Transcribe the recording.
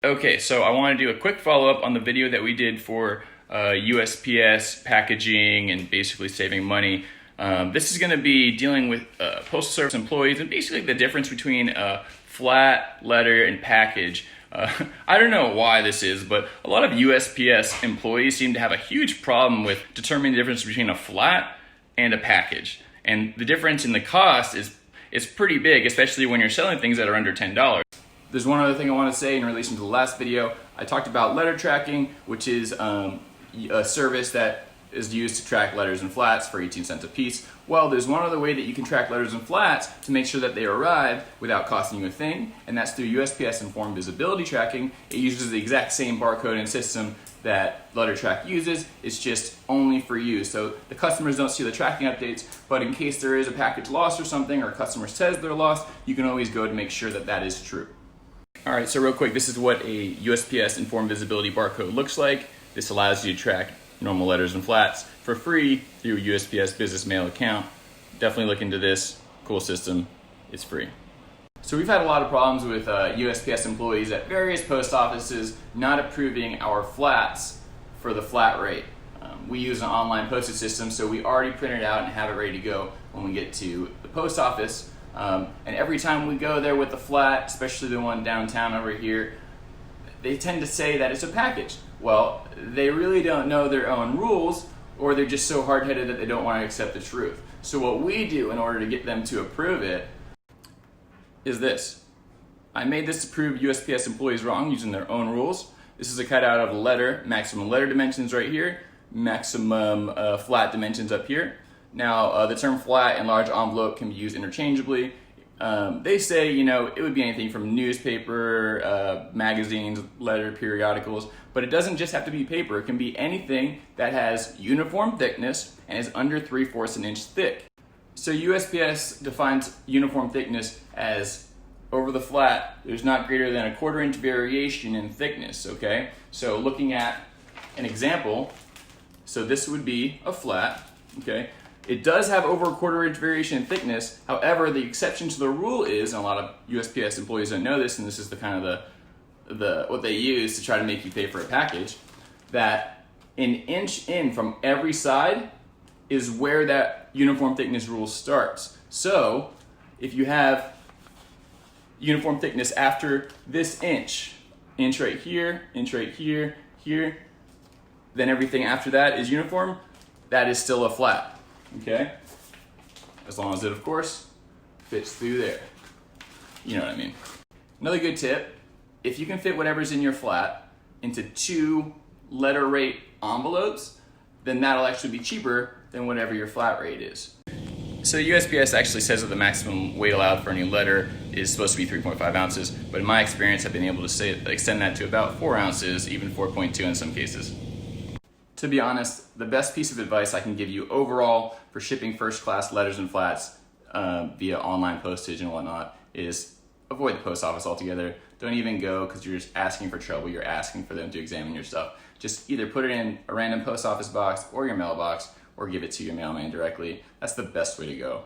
Okay, so I want to do a quick follow-up on the video that we did for USPS packaging and basically saving money. This is going to be dealing with Postal Service employees and basically the difference between flat, letter, and package. I don't know why this is, but a lot of USPS employees seem to have a huge problem with determining the difference between a flat and a package. And the difference in the cost is pretty big, especially when you're selling things that are under $10. There's one other thing I want to say in relation to the last video. I talked about letter tracking, which is a service that is used to track letters and flats for 18 cents a piece. Well, there's one other way that you can track letters and flats to make sure that they arrive without costing you a thing, and that's through USPS Informed Visibility tracking. It uses the exact same barcode and system that LetterTrack uses. It's just only for you. So the customers don't see the tracking updates, but in case there is a package lost or something, or a customer says they're lost, you can always go to make sure that that is true. All right, so real quick, this is what a USPS Informed Visibility barcode looks like. This allows you to track normal letters and flats for free through a USPS Business Mail account. Definitely look into this. Cool system. It's free. So we've had a lot of problems with USPS employees at various post offices not approving our flats for the flat rate. We use an online postage system, so we already print it out and have it ready to go when we get to the post office. And every time we go there with the flat, especially the one downtown over here, they tend to say that it's a package. Well, they really don't know their own rules, or they're just so hard-headed that they don't want to accept the truth. So what we do in order to get them to approve it is this. I made this to prove USPS employees wrong using their own rules. This is a cutout of a letter, maximum letter dimensions right here, maximum flat dimensions up here. Now, the term flat and large envelope can be used interchangeably. They say, it would be anything from newspaper, magazines, letter, periodicals, but it doesn't just have to be paper. It can be anything that has uniform thickness and is under 3/4 an inch thick. So USPS defines uniform thickness as over the flat, there's not greater than a 1/4 inch variation in thickness, okay? So looking at an example, so this would be a flat, okay? It does have over a 1/4 inch variation in thickness. However, the exception to the rule is, and a lot of USPS employees don't know this, and this is the kind of the what they use to try to make you pay for a package, that an inch in from every side is where that uniform thickness rule starts. So if you have uniform thickness after this inch right here, inch right here, here, then everything after that is uniform, that is still a flat. Okay? As long as it, of course, fits through there. You know what I mean. Another good tip, if you can fit whatever's in your flat into 2 letter rate envelopes, then that'll actually be cheaper than whatever your flat rate is. So USPS actually says that the maximum weight allowed for a new letter is supposed to be 3.5 ounces, but in my experience, I've been able to extend that to about 4 ounces, even 4.2 in some cases. To be honest, the best piece of advice I can give you overall for shipping first-class letters and flats via online postage and whatnot is avoid the post office altogether. Don't even go, because you're just asking for trouble. You're asking for them to examine your stuff. Just either put it in a random post office box or your mailbox, or give it to your mailman directly. That's the best way to go.